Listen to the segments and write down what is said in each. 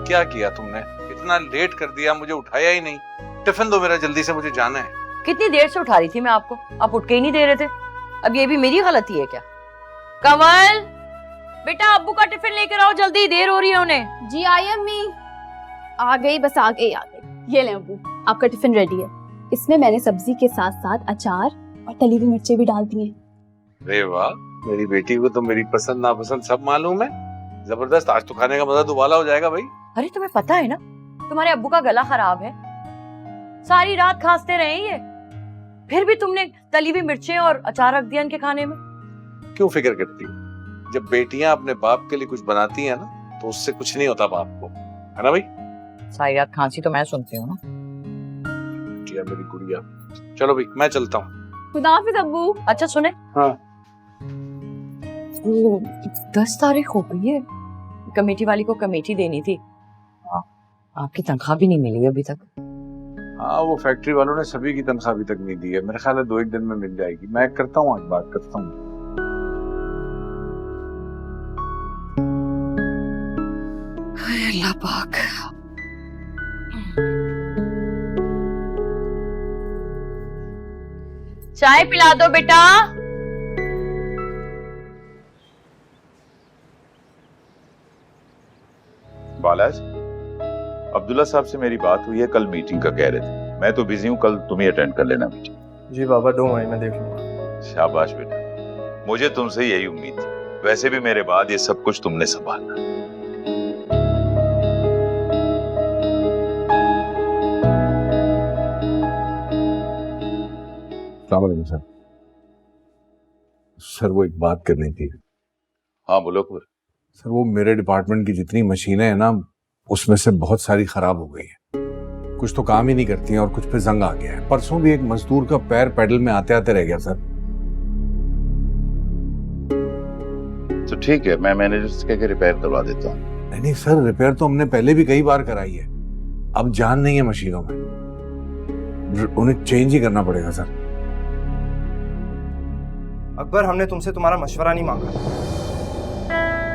क्या किया तुमने? इतना लेट कर दिया, मुझे उठाया ही नहीं। टिफिन दो मेरा जल्दी से, मुझे जाना है। कितनी देर से उठा रही थी मैं आपको, आप उठ के ही नहीं दे रहे थे। अब ये भी मेरी गलती है क्या? कमल बेटा, अब्बू का टिफिन लेकर आओ जल्दी, देर हो रही है उन्हें। जी आई अम्मी, आ गई, बस आ गई। ये ले अब्बू, आपका टिफिन रेडी है। इसमें मैंने सब्जी के साथ साथ अचार और तली हुई मिर्चें भी डाल दी हैं। अरे वाह, मेरी बेटी को तो मेरी पसंद नापसंद सब मालूम है। जबरदस्त, आज तो खाने का मजा दुबाला हो जाएगा भाई। अरे तुम्हें पता है ना तुम्हारे अब्बू का गला खराब है, सारी रात खांसते रहे ये, फिर भी तुमने तली हुई मिर्चें और अचार रख दिया इनके खाने में। क्यों फिक्र करती है? जब बेटियां अपने बाप के लिए कुछ बनाती हैं ना, तो उससे कुछ नहीं होता बाप को, है ना भाई? सारी रात खांसी तो मैं सुनती हूँ ना। क्या मेरी गुड़िया, चलो भाई मैं चलता हूँ। खुदा हाफिज अब्बू। अच्छा सुने, हाँ 10 तारीख हो गई है, कमेटी वाली को कमेटी देनी थी। आपकी तनख्वाह भी नहीं मिली अभी तक। हाँ, वो फैक्ट्री वालों ने सभी की तनख्वाह अभी तक नहीं दी है। मेरे ख्याल है 2-1 दिन में मिल जाएगी। मैं करता हूँ, आज बात करता हूँ। अल्लाह पाक। चाय पिला दो बेटा। बालाज, अब्दुल्ला साहब से मेरी बात हुई है, कल मीटिंग का कह रहे थे। मैं तो बिजी हूँ, कल तुम ही अटेंड कर लेना मीटिंग। जी बाबा, डोंट वरी, मैं देख लूंगा। शाबाश बेटा, मुझे तुमसे यही उम्मीद थी। वैसे भी मेरे बाद ये सब कुछ तुमने संभालना। सर, सर वो एक बात करनी थी। हाँ बोलो कुर। सर वो मेरे डिपार्टमेंट की जितनी मशीनें हैं ना, उसमें से बहुत सारी खराब हो गई हैं। कुछ तो काम ही नहीं करती हैं और कुछ पे जंग आ गया है। परसों भी एक मजदूर का पैर पेडल में आते आते रह गया सर। तो ठीक है, मैं मैनेजर से कह के रिपेयर करवा देता हूँ। नहीं सर, रिपेयर तो हमने पहले भी कई बार कराई है। अब जान नहीं है मशीनों में, उन्हें चेंज ही करना पड़ेगा सर। अकबर, हमने तुमसे तुम्हारा मशवरा नहीं मांगा।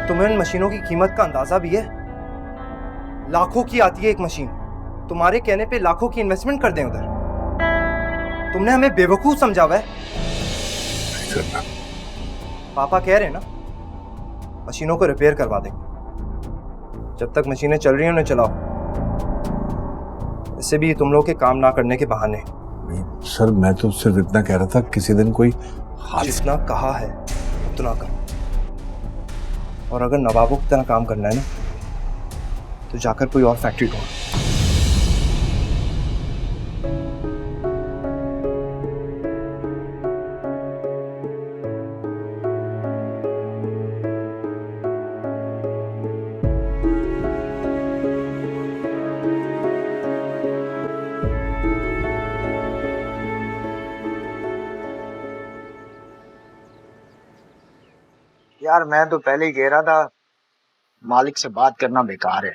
तुम्हें इन मशीनों की कीमत का अंदाजा भी है? लाखों की आती है एक मशीन। तुम्हारे कहने पे लाखों की इन्वेस्टमेंट कर दें उधर। तुमने हमें बेवकूफ समझा हुआ है। पापा कह रहे हैं ना, मशीनों को रिपेयर करवा देंगे। जब तक मशीनें चल रही हैं उन्हें चलाओ। इससे भी तुम लोग के काम ना करने के बहाने। नहीं सर, मैं तो सिर्फ इतना कह रहा था, किसी दिन कोई जितना कहा है उतना करो। और अगर नवाबों की तरह काम करना है ना, तो जाकर कोई और फैक्ट्री ढूंढो। यार मैं तो पहले ही कह रहा था, मालिक से बात करना बेकार है।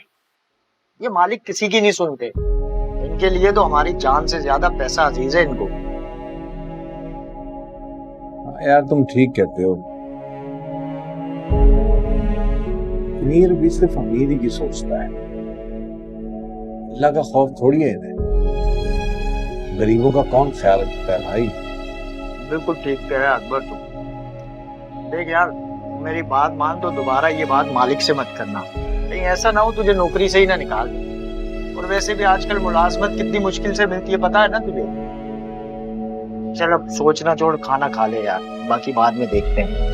ये मालिक किसी की नहीं सुनते। इनके लिए तो हमारी जान से ज्यादा पैसा अजीज है इनको। यार तुम ठीक कहते हो। अमीर भी सिर्फ अमीर ही की सोचता है, अल्लाह का खौफ थोड़ी है इन्हें। गरीबों का कौन ख्याल रखता है भाई? बिल्कुल ठीक कह रहा है अकबर तुम। देख यार, मेरी बात मान, तो दोबारा ये बात मालिक से मत करना। कहीं ऐसा ना हो तुझे नौकरी से ही ना निकाल दे। और वैसे भी आजकल मुलाजमत कितनी मुश्किल से मिलती है, पता है ना तुझे। चल अब सोचना छोड़, खाना खा ले यार, बाकी बाद में देखते हैं।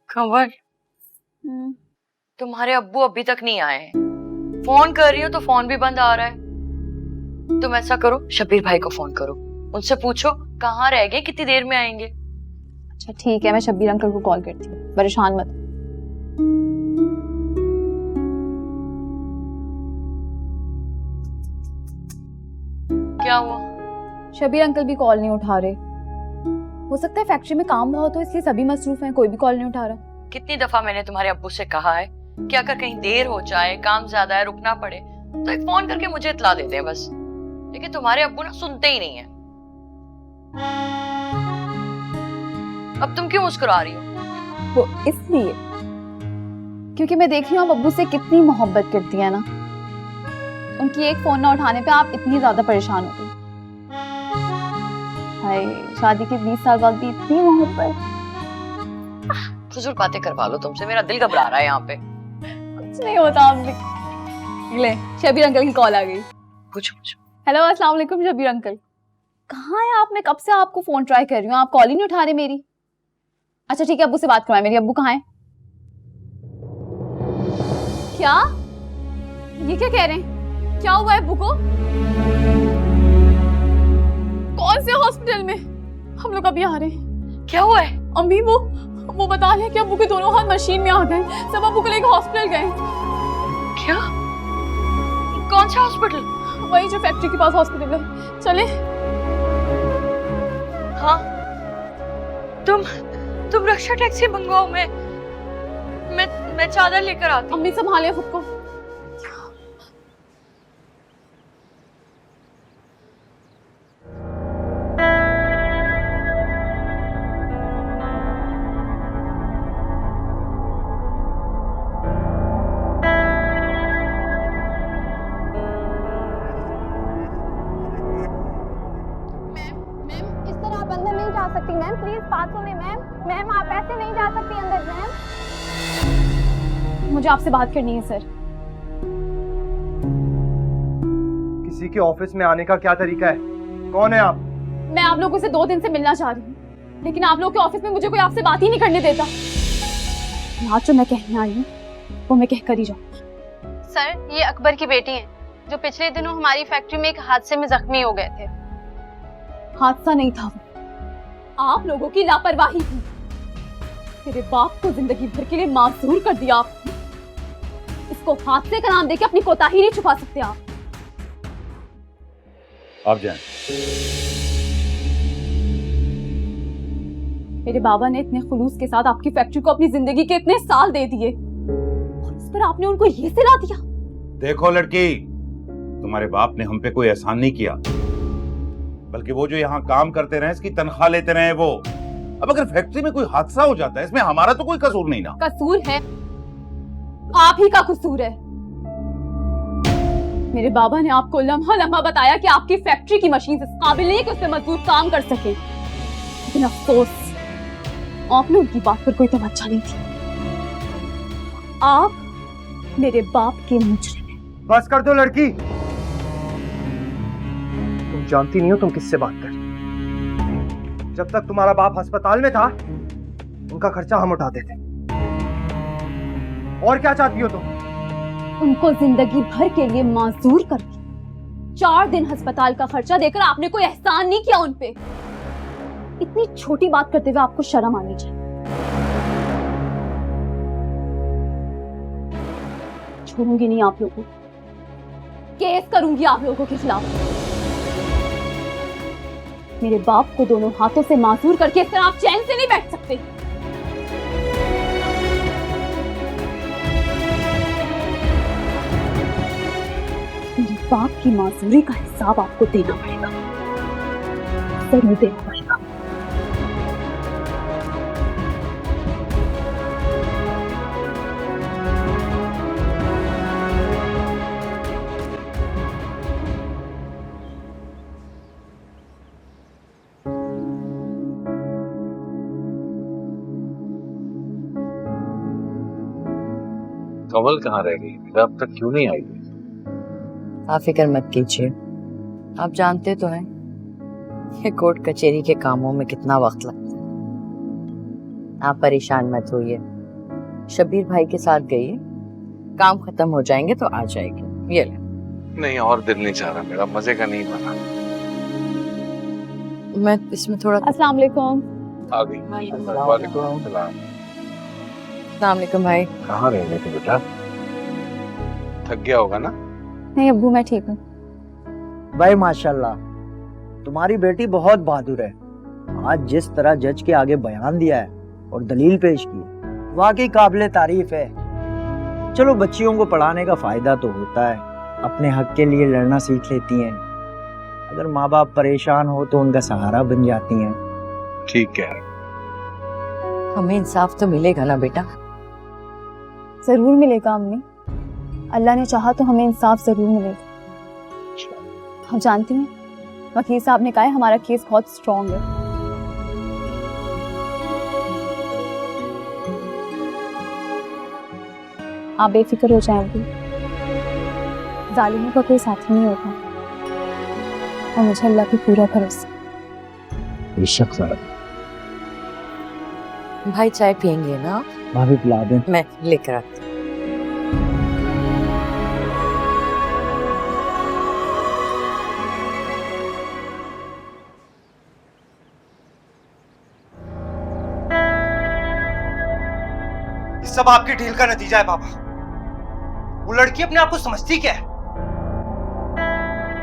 खबर, तुम्हारे अब्बू अभी तक नहीं आए हैं। फोन कर रही हो तो फोन भी बंद आ रहा है। तुम ऐसा करो, शबीर भाई को फोन करो, उनसे पूछो कहाँ रह गए, कितनी देर में आएंगे। अच्छा ठीक है, मैं शब्बीर अंकल को कॉल करती हूँ, परेशान मत। क्या हुआ? शबीर अंकल भी कॉल नहीं उठा रहे। हो सकता है फैक्ट्री में काम बहुत हो इसलिए सभी मसरूफ हैं, कोई भी कॉल नहीं उठा रहा। कितनी दफा मैंने तुम्हारे अब्बू से कहा है कि अगर कहीं देर हो जाए, काम ज्यादा है, रुकना पड़े तो एक फोन करके मुझे इत्तला दे दे बस। लेकिन तुम्हारे अब्बू ना सुनते ही नहीं है। अब तुम क्यों मुस्कुरा रही हो? वो इसलिए क्योंकि मैं देख रही हूँ आप अब्बू से कितनी मोहब्बत करती है ना। उनकी एक फोन ना उठाने पे आप इतनी ज्यादा परेशान हो गई। हाय, शादी के 20 साल बाद भी इतनी मोहब्बत। फजूल बातें करवा लो तुमसे, मेरा दिल घबरा रहा है यहाँ पे। कुछ नहीं होता। आप ले, शबीर अंकल की कॉल आ गई। पूछो पूछो। हेलो, अस्सलाम वालेकुम शबीर अंकल। कहाँ है आप? मैं कब से आपको फोन ट्राई कर रही हूँ, आप कॉल ही नहीं उठा रहे मेरी। अच्छा ठीक है, अब्बू से बात करवाएं। मेरी अब्बू कहाँ है? क्या? ये क्या कह रहे हैं? क्या हुआ है अब्बू को? कौन से हॉस्पिटल में? हम लोग अभी आ रहे हैं। क्या हुआ है? अम्मी वो बता रहे हैं कि अब्बू के दोनों हाथ मशीन में आ गए, सब अब्बू को लेकर हॉस्पिटल गए। क्या? कौन सा हॉस्पिटल? वही जो फैक्ट्री के पास हॉस्पिटल है, चले? हाँ, तुम रक्षा टैक्सी मंगवाओ, मैं चादर लेकर आती हूँ। अम्मी संभाले खुद को। इस तरह आप अंदर नहीं जा सकती मैम, प्लीज बात सुनिए मैम। मैम आप ऐसे नहीं जा सकती अंदर मैम। मुझे आपसे बात करनी है सर। किसी के ऑफिस में आने का क्या तरीका है? कौन है आप? मैं आप लोगों से 2 दिन से मिलना चाह रही हूँ, लेकिन आप लोग के ऑफिस में मुझे कोई आपसे बात ही नहीं करने देता। आज जो मैं कहने आई हूँ वो मैं कह कर ही जाऊँ। सर ये अकबर की बेटी है जो पिछले दिनों हमारी फैक्ट्री में एक हादसे में जख्मी हो गए थे। हादसा नहीं था वो, आप लोगों की लापरवाही थी। तेरे बाप को जिंदगी भर के लिए मासूर कर दिया आपने। इसको हादसे का नाम देके अपनी कोताही नहीं छुपा सकते आप। आप जाएं। मेरे बाबा ने इतने खुलूस के साथ आपकी फैक्ट्री को अपनी जिंदगी के इतने साल दे दिए और इस पर आपने उनको ये सिला दिया। देखो लड़की, तुम्हारे बाप ने हम पे कोई एहसान नहीं किया, बल्कि वो जो यहाँ काम करते रहे, इसकी तनख्वाह लेते रहे वो। अब अगर फैक्ट्री में कोई हादसा हो जाता है, इसमें हमारा तो कोई कसूर नहीं ना। कसूर है, आप ही का कसूर है। मेरे बाबा ने आपको लम्हा लम्हा बताया कि आपकी फैक्ट्री की मशीन इस काबिल नहीं है कि उसमें मजदूर काम कर सके, लेकिन अफसोस आपने उनकी बात पर कोई तवज्जो नहीं दी। आप मेरे बाप के मुजरिम हैं। बस कर दो लड़की, तुम जानती नहीं हो तुम किससे बात कर। जब तक तुम्हारा बाप अस्पताल में था उनका खर्चा हम उठाते थे। और क्या चाहती हो तुम? उनको जिंदगी भर के लिए माजूर करके 4 दिन अस्पताल का खर्चा देकर आपने कोई एहसान नहीं किया उन पे। इतनी छोटी बात करते हुए आपको शर्म आनी चाहिए। छोड़ूंगी नहीं आप लोगों को, केस करूंगी आप लोगों के खिलाफ। मेरे बाप को दोनों हाथों से मासूर करके इस तरह आप चैन से नहीं बैठ सकते। मेरे बाप की मासूरी का हिसाब आपको देना पड़ेगा, जरूर देना पड़ेगा। कमल कहाँ रह गई? मेरा अब तक क्यों नहीं आई? आप फिक्र मत कीजिए, आप जानते तो हैं ये कोर्ट कचहरी के कामों में कितना वक्त लगता है। आप परेशान मत होइए, शबीर भाई के साथ गई, काम खत्म हो जाएंगे तो आ जाएगी। ये ले। नहीं, और दिल नहीं चाह रहा मेरा, मजे का नहीं बना। मैं इसमें थोड़ा। अस्सलाम वालेकुम। आ गई। वालेकुम सलाम। अस्सलाम वालेकुम भाई। कहाँ रह गए थे बेटा? थक गया होगा ना? नहीं अब्बू, मैं ठीक हूँ। भाई माशाल्लाह, तुम्हारी बेटी बहुत बहादुर है। आज जिस तरह जज के आगे बयान दिया है और दलील पेश की है, वाकई काबिले तारीफ है। चलो बच्चियों को पढ़ाने का फायदा तो होता है, अपने हक के लिए लड़ना सीख लेती हैं। अगर माँ बाप परेशान हो तो उनका सहारा बन जाती हैं। ठीक है, हमें इंसाफ तो मिलेगा ना बेटा? जरूर मिलेगा अम्मी, अल्लाह ने चाहा तो हमें इंसाफ जरूर मिलेगा। हम जानती हैं वकील साहब ने कहा है हमारा केस बहुत स्ट्रांग है। आप बेफिक्र हो जाएं अभी, जालिमों का कोई साथी नहीं होता और मुझे अल्लाह पे पूरा भरोसा। बेशक साहब। भाई चाय पियेंगे ना? भाभी पिला दें। मैं लेकर आती हूँ। ये सब आपकी ढील का नतीजा है पापा। वो लड़की अपने आप को समझती क्या है?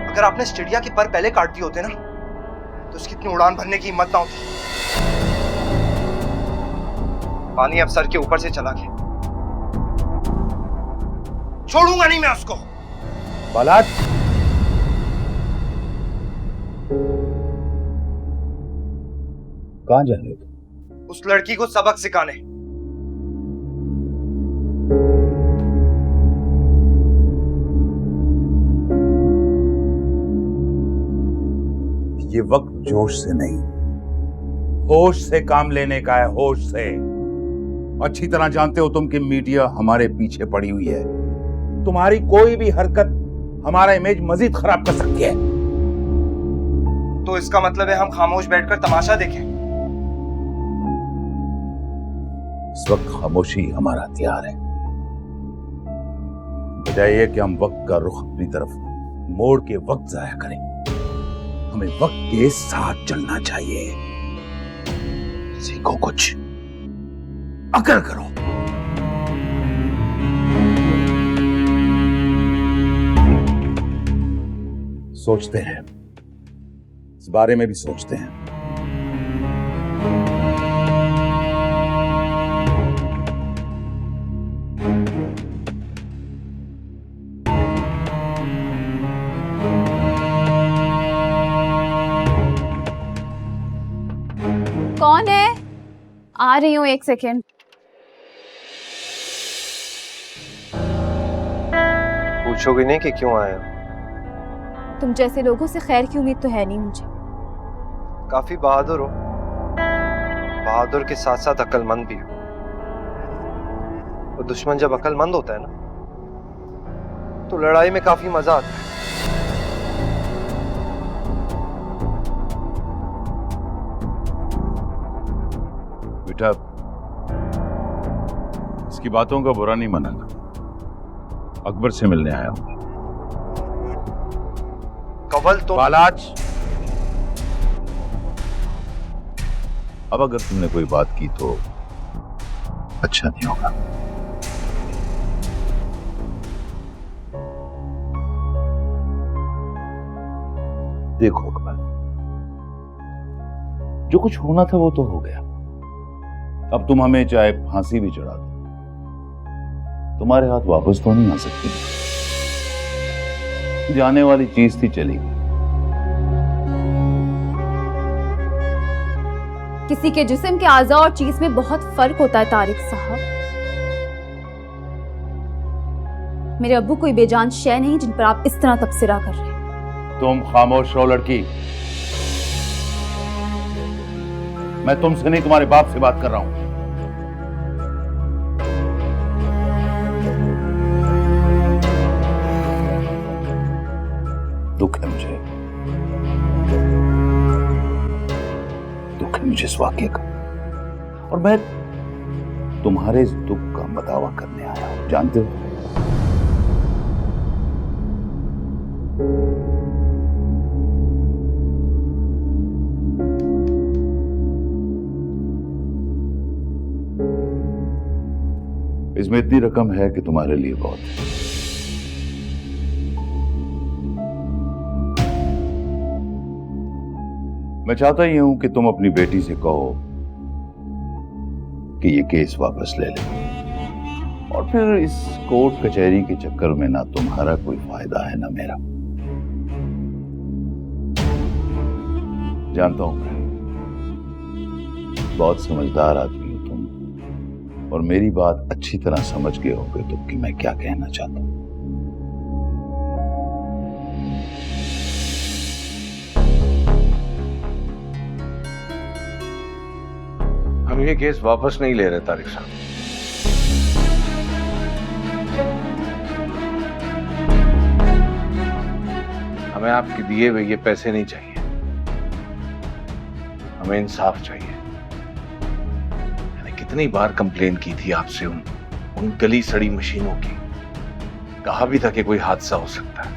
अगर आपने स्टेडिया के पर पहले काट दिए होते ना तो उसकी इतनी उड़ान भरने की हिम्मत ना होती। पानी अब सर के ऊपर से चला गया, छोड़ूंगा नहीं मैं उसको। बालाज, कहां जा रहे हो? उस लड़की को सबक सिखाने। ये वक्त जोश से नहीं, होश से काम लेने का है, होश से। अच्छी तरह जानते हो तुम कि मीडिया हमारे पीछे पड़ी हुई है। तुम्हारी कोई भी हरकत हमारा इमेज मजीद खराब कर सकती है। तो इसका मतलब है हम खामोश बैठकर तमाशा देखें? इस वक्त खामोशी हमारा हथियार है, बजाय ये कि हम वक्त का रुख अपनी तरफ मोड़ के वक्त जाया करें। हमें वक्त के साथ चलना चाहिए। सीखो कुछ, अकल करो। सोचते हैं, इस बारे में भी सोचते हैं। कौन है? आ रही हूँ, एक सेकेंड। पूछोगे नहीं कि क्यों आए हो? तुम जैसे लोगों से खैर की उम्मीद तो है नहीं मुझे। काफी बहादुर हो, बहादुर के साथ साथ अक्लमंद भी हो। तो दुश्मन जब अक्लमंद होता है ना तो लड़ाई में काफी मजा आता है। बेटा, इसकी बातों का बुरा नहीं मानना। अकबर से मिलने आया हूं। कवल तो बालाज, अब अगर तुमने कोई बात की तो अच्छा नहीं होगा। देखो अकबर, जो कुछ होना था वो तो हो गया। अब तुम हमें चाहे फांसी भी चढ़ा दो, तुम्हारे हाथ वापस तो नहीं आ सकती। जाने वाली चीज थी, चली गई। किसी के जिस्म के आज़ा और चीज में बहुत फर्क होता है तारिक साहब। मेरे अब्बू कोई बेजान शय नहीं जिन पर आप इस तरह तबसरा कर रहे हैं। तुम खामोश रहो लड़की। मैं तुमसे नहीं, तुम्हारे बाप से बात कर रहा हूं। दुख है मुझे, दुख है मुझे इस वाकये का, और मैं तुम्हारे इस दुख का बदावा करने आया हूं। जानते हो, इसमें इतनी रकम है कि तुम्हारे लिए बहुत है। मैं चाहता ही हूं कि तुम अपनी बेटी से कहो कि ये केस वापस ले ले, और फिर इस कोर्ट कचहरी के चक्कर में ना तुम्हारा कोई फायदा है ना मेरा। जानता हूं मैं, बहुत समझदार आदमी हो तुम, और मेरी बात अच्छी तरह समझ गए होगे तुम कि मैं क्या कहना चाहता हूं। हम ये केस वापस नहीं ले रहे तारिक साहब। हमें आपके दिए हुए ये पैसे नहीं चाहिए, हमें इंसाफ चाहिए। मैंने कितनी बार कंप्लेन की थी आपसे उन गली सड़ी मशीनों की, कहा भी था कि कोई हादसा हो सकता है।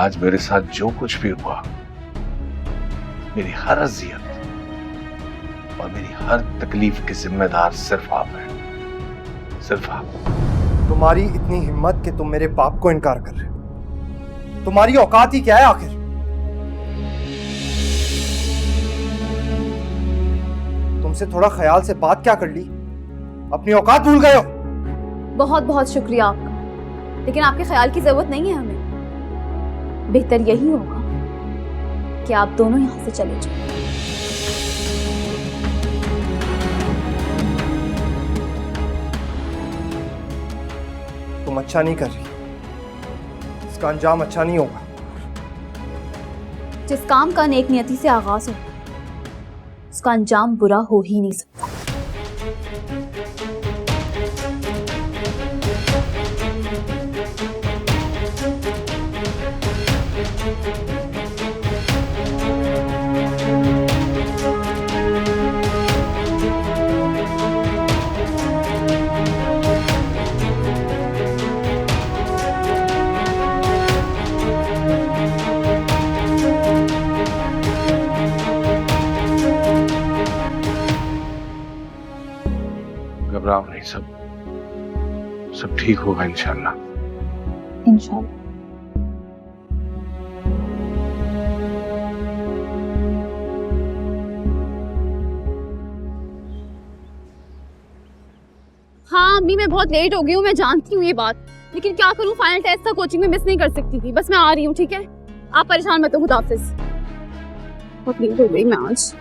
आज मेरे साथ जो कुछ भी हुआ, मेरी हर अजियत और मेरी हर तकलीफ के जिम्मेदार सिर्फ आप हैं, सिर्फ आप। तुम्हारी इतनी हिम्मत कि तुम मेरे बाप को इनकार कर रहे हो? तुम्हारी औकात ही क्या है आखिर? तुमसे थोड़ा ख्याल से बात क्या कर ली? अपनी औकात भूल गए हो? बहुत बहुत शुक्रिया आपका, लेकिन आपके ख्याल की जरूरत नहीं है हमें। बेहतर यही होगा कि आप दोनों यहां से चले जाओ। तुम अच्छा नहीं कर रही, इसका अंजाम अच्छा नहीं होगा। जिस काम का नेक नियति से आगाज हो, उसका अंजाम बुरा हो ही नहीं सकता। घबराओ नहीं, सब ठीक होगा इंशाल्लाह। इंशाल्लाह। हाँ अम्मी, मैं बहुत लेट हो गई हूँ, मैं जानती हूँ ये बात, लेकिन क्या करूँ, फाइनल टेस्ट था, कोचिंग में मिस नहीं कर सकती थी। बस मैं आ रही हूँ, ठीक है? आप परेशान मत हो। खुदा हाफिज। बहुत लेट हो गई मैं आज।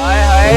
हाय हाय,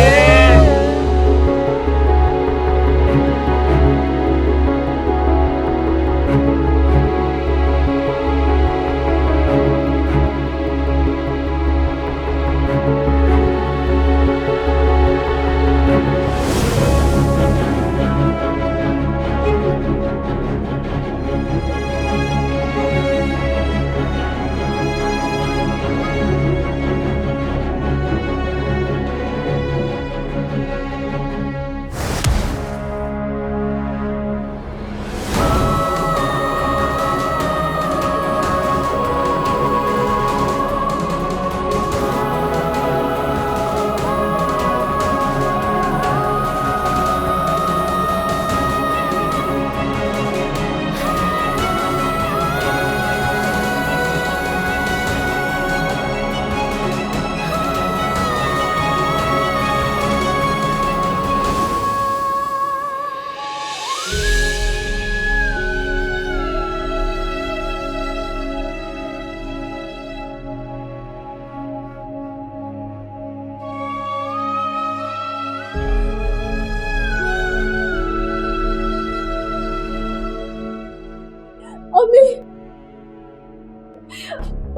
अम्मी,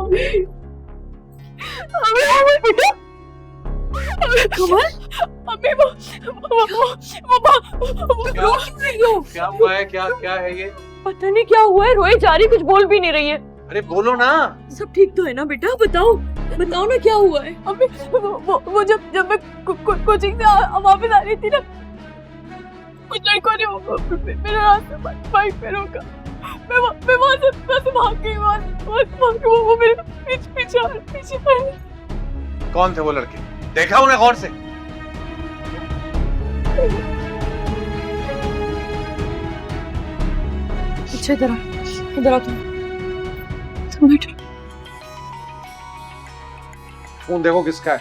अम्मी, अम्मी बेटा, कमल, अम्मी क्या हुआ है? क्या है ये? पता नहीं क्या हुआ है, रोए जा रही, कुछ बोल भी नहीं रही है। अरे बोलो ना। सब ठीक तो है ना बेटा? बताओ ना क्या हुआ है। अम्मी, वो जब मैं कोचिंग से वापस आ रही थी ना, कुछ लड़कों ने मेरे रास्ते बाइक पे रोका। मैं वहां से भाग गई, वो मेरे पीछे आए। कौन थे वो लड़के? देखा उन्हें गौर से? अच्छी तरह इधर आओ तुम बैठो। फोन देखो किसका है।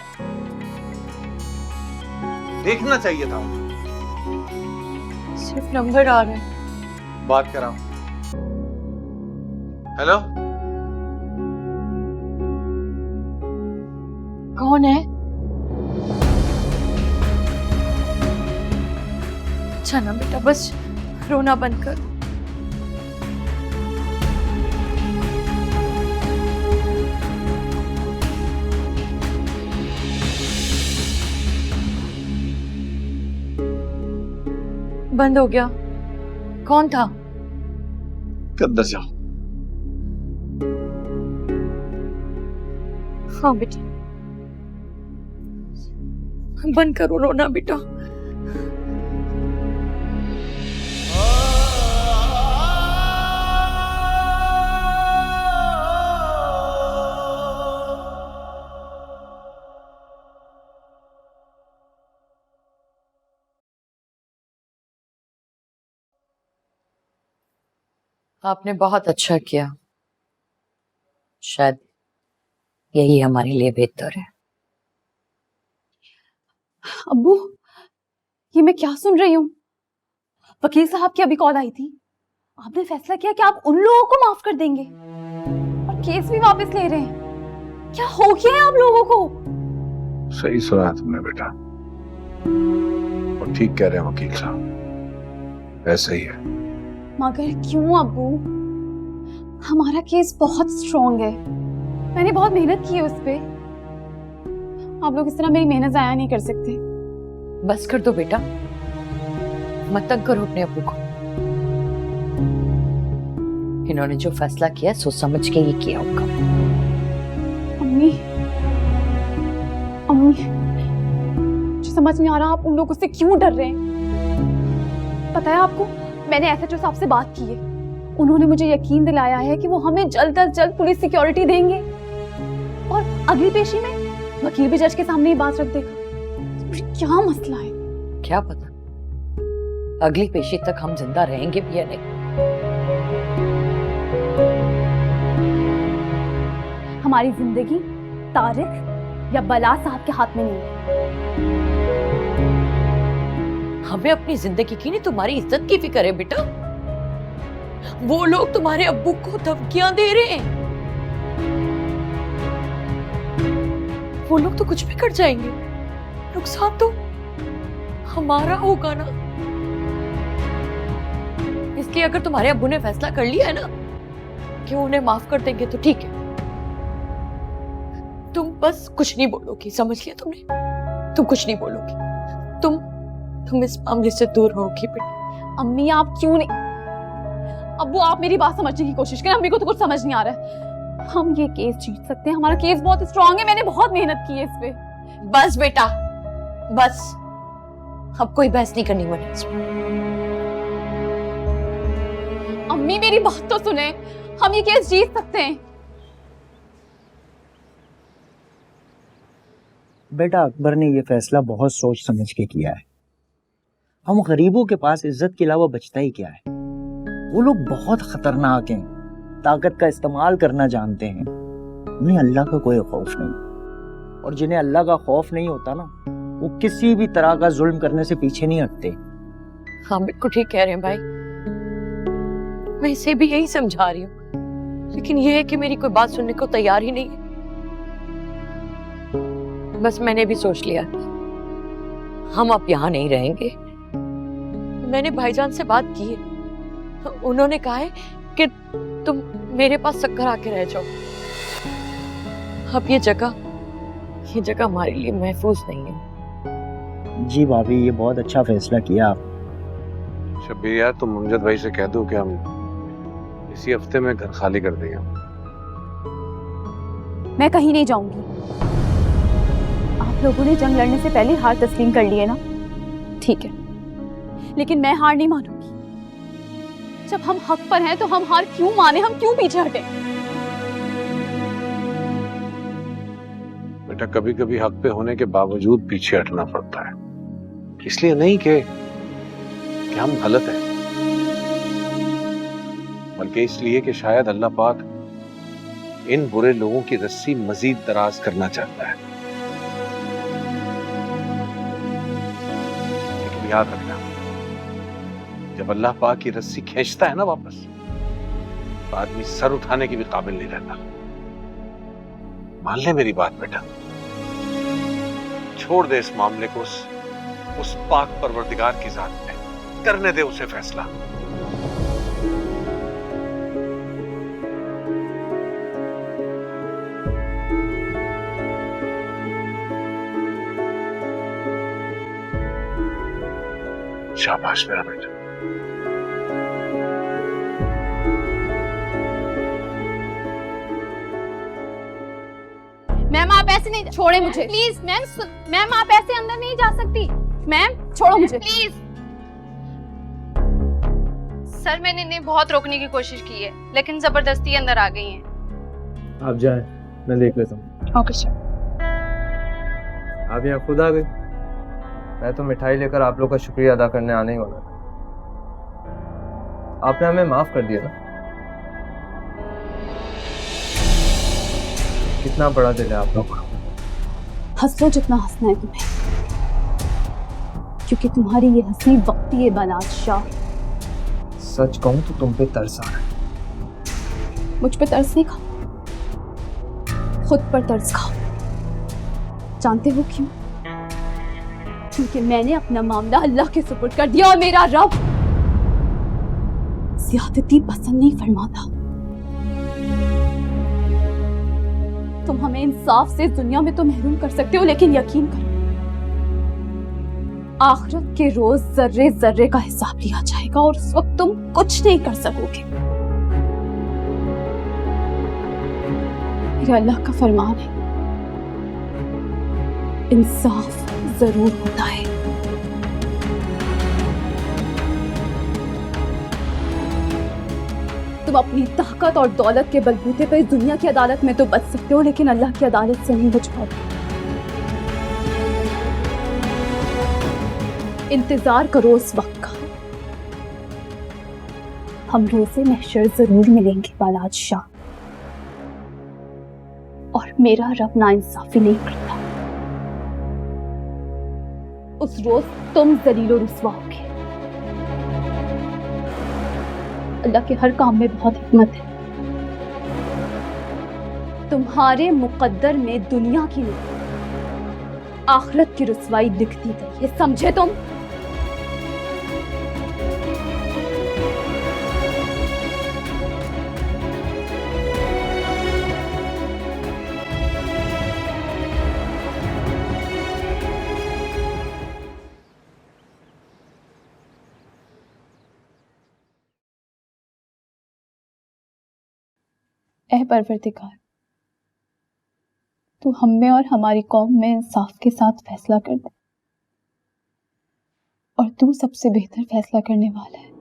देखना चाहिए था। सिर्फ नंबर आ रहा है। बात कराओ। हेलो, कौन है? अच्छा ना बेटा, बस रोना बंद कर। बंद हो गया। कौन था? अंदर जाओ। हाँ बेटा, बंद करो रोना बेटा। आपने बहुत अच्छा किया। शायद यही हमारे लिए बेहतर है। अब्बू, ये मैं क्या सुन रही हूँ? वकील साहब की अभी कॉल आई थी। आपने फैसला किया कि आप उन लोगों को माफ कर देंगे और केस भी वापस ले रहे हैं। क्या हो गया है आप लोगों को? सही सुना तुमने बेटा, और ठीक कह रहे हैं वकील साहब, ऐसा ही है। मगर क्यों अब्बू? हमारा केस बहुत स्ट्रॉन्ग है। मैंने बहुत मेहनत की है उस पे। आप लोग इस तरह मेरी मेहनत जाया नहीं कर सकते। बस कर दो बेटा, मत तंग करो अपने अब्बू को। इन्होंने जो फैसला किया सोच समझ के ही किया होगा। अम्मी, अम्मी, मुझे समझ नहीं आ रहा आप उन लोगों से क्यों डर रहे हैं। पता है आपको, मैंने एसएचओ साहब से बात की है। उन्होंने मुझे यकीन दिलाया है कि वो हमें जल्द अज जल्द पुलिस सिक्योरिटी देंगे और अगली पेशी में वकील भी जज के सामने ही बात रख देगा। क्या मसला है? क्या पता अगली पेशी तक हम जिंदा रहेंगे भी या नहीं। हमारी जिंदगी तारिक या बला साहब के हाथ में नहीं है। हमें अपनी जिंदगी की नहीं तुम्हारी इज्जत की फिक्र है बेटा। वो लोग तुम्हारे अब्बू को धमकियां दे रहे हैं। वो लोग तो कुछ भी कर जाएंगे, नुकसान तो हमारा होगा ना। इसलिए अगर तुम्हारे अब्बू ने फैसला कर लिया है ना कि उन्हें माफ कर देंगे तो ठीक है। तुम बस कुछ नहीं बोलोगी, समझ लिया तुमने? तुम कुछ नहीं बोलोगी। तुम इस मामले से दूर रहोगी बेटा। अम्मी आप क्यों नहीं? अब्बू आप मेरी बात समझने की कोशिश करें। अम्मी को तो कुछ समझ नहीं आ रहा है। हम ये केस जीत सकते हैं। हमारा केस बहुत स्ट्रांग है। मैंने बहुत मेहनत की है इस पे। बस बेटा बस, अब कोई बहस नहीं करनी मुझे इसमें। अम्मी मेरी बात तो सुने, हम ये केस जीत सकते हैं। बेटा अकबर ने ये फैसला बहुत सोच समझ के किया है। हम गरीबों के पास इज्जत के अलावा बचता ही क्या है। वो लोग बहुत खतरनाक हैं, ताकत का इस्तेमाल करना जानते हैं। उन्हें अल्लाह का कोई खौफ नहीं, और जिन्हें अल्लाह का खौफ नहीं होता ना, वो किसी भी तरह का जुल्म करने से पीछे नहीं हटते। हाँ बिल्कुल ठीक कह रहे हैं भाई, मैं इसे भी यही समझा रही हूँ, लेकिन ये है कि मेरी कोई बात सुनने को तैयार ही नहीं है। बस मैंने भी सोच लिया हम अब यहाँ नहीं रहेंगे। मैंने भाईजान से बात की है, उन्होंने कहा है कि तुम मेरे पास चक्कर आके रह जाओ। अब ये जगह हमारे लिए महफूज नहीं है। जी भाभी, ये बहुत अच्छा फैसला किया आप। शब्बीर यार, तुम अमजद भाई से कह दो कि हम इसी हफ्ते में घर खाली कर देंगे। मैं कहीं नहीं जाऊंगी। आप लोगों ने जंग लड़ने से पहले हार तस्लीम कर ली है ना, ठीक है, लेकिन मैं हार नहीं मानूंगी। जब हम हक पर हैं तो हम हार क्यों माने, हम क्यों पीछे हटे? बेटा कभी कभी हक पे होने के बावजूद पीछे हटना पड़ता है, इसलिए नहीं कि हम गलत हैं, बल्कि बल्कि इसलिए कि शायद अल्लाह पाक इन बुरे लोगों की रस्सी मजीद दराज करना चाहता है। लेकिन याद रखना, जब अल्लाह पाक की रस्सी खींचता है ना वापस, तो आदमी सर उठाने के भी काबिल नहीं रहता। मान ले मेरी बात बेटा, छोड़ दे इस मामले को उस पाक परवरदिगार की जात में, करने दे उसे फैसला। शाबाश मेरा बेटा। मैम आप ऐसे नहीं, छोड़े मुझे प्लीज। मैम आप ऐसे अंदर नहीं जा सकती। मैम छोड़ो मुझे प्लीज। सर मैंने इन्हें बहुत रोकने की कोशिश की है, लेकिन जबरदस्ती अंदर आ गई हैं। आप जाएं, मैं देख लेता हूँ। Okay sir. आप यहाँ खुद आ गई? मैं तो मिठाई लेकर आप लोग का शुक्रिया अदा करने आने ही वाला था। आपने हमें माफ कर दिया ना। कितना बड़ा दिल है आप लोग का। हंस लो जितना हंसना है तुम्हें, क्योंकि तुम्हारी ये हंसी वक्ती है बादशाह। सच कहूं तो तुम पे तरस आ रहा है। मुझ पे तरस नहीं खाओ, खुद पर तरस खाओ। जानते हो क्यों? क्योंकि मैंने अपना मामला अल्लाह के सुपुर्द कर दिया और मेरा रब ज़्यादती पसंद नहीं फरमाता। तुम हमें इंसाफ से दुनिया में तो महरूम कर सकते हो, लेकिन यकीन करो आखिरत के रोज जर्रे जर्रे का हिसाब लिया जाएगा और उस वक्त तुम कुछ नहीं कर सकोगे। ये अल्लाह का फरमान है, इंसाफ जरूर होता है। तुम अपनी ताकत और दौलत के बलबूते पर इस दुनिया की अदालत में तो बच सकते हो, लेकिन अल्लाह की अदालत से नहीं बच पाओगे। इंतजार करो उस वक्त का। हम रोज़े महशर जरूर मिलेंगे बादशाह, और मेरा रब नाइंसाफी नहीं करता। उस रोज तुम जलीलो रुस्वा होगे। अल्लाह के हर काम में बहुत हिकमत है। तुम्हारे मुकद्दर में दुनिया की नहीं, आखिरत की रुसवाई लिखती गई है, समझे तुम? ऐ परवरदिगार, तू हम में और हमारी कौम में इंसाफ के साथ फैसला कर दे, और तू सबसे बेहतर फैसला करने वाला है।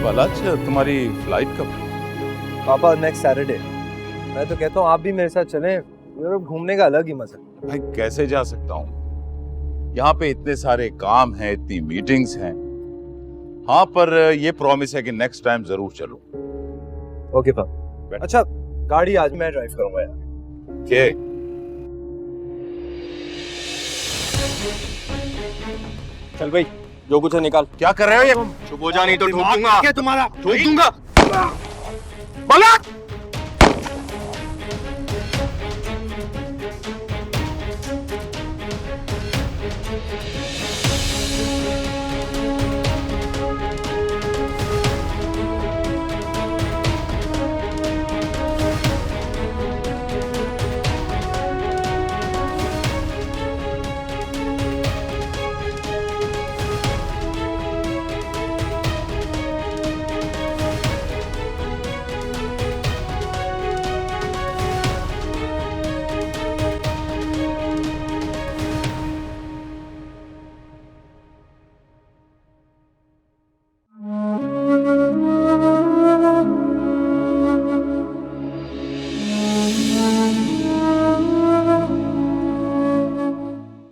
बालाज, तुम्हारी फ्लाइट कब है? पापा नेक्स्ट सैटरडे। मैं तो कहता हूँ आप भी मेरे साथ चलें, यूरोप घूमने का अलग ही मजा। भाई कैसे जा सकता हूँ, यहाँ पे इतने सारे काम हैं, इतनी मीटिंग्स हैं। हाँ पर ये प्रॉमिस है कि नेक्स्ट टाइम जरूर चलूँ। ओके पापा। अच्छा गाड़ी आज मैं ड्राइव करूंगा यार। के चल भाई, जो कुछ है निकाल। क्या कर रहे हो ये? चुप हो जा नहीं तो ठोक दूंगा। तुम्हारा ठोक दूंगा। बालाज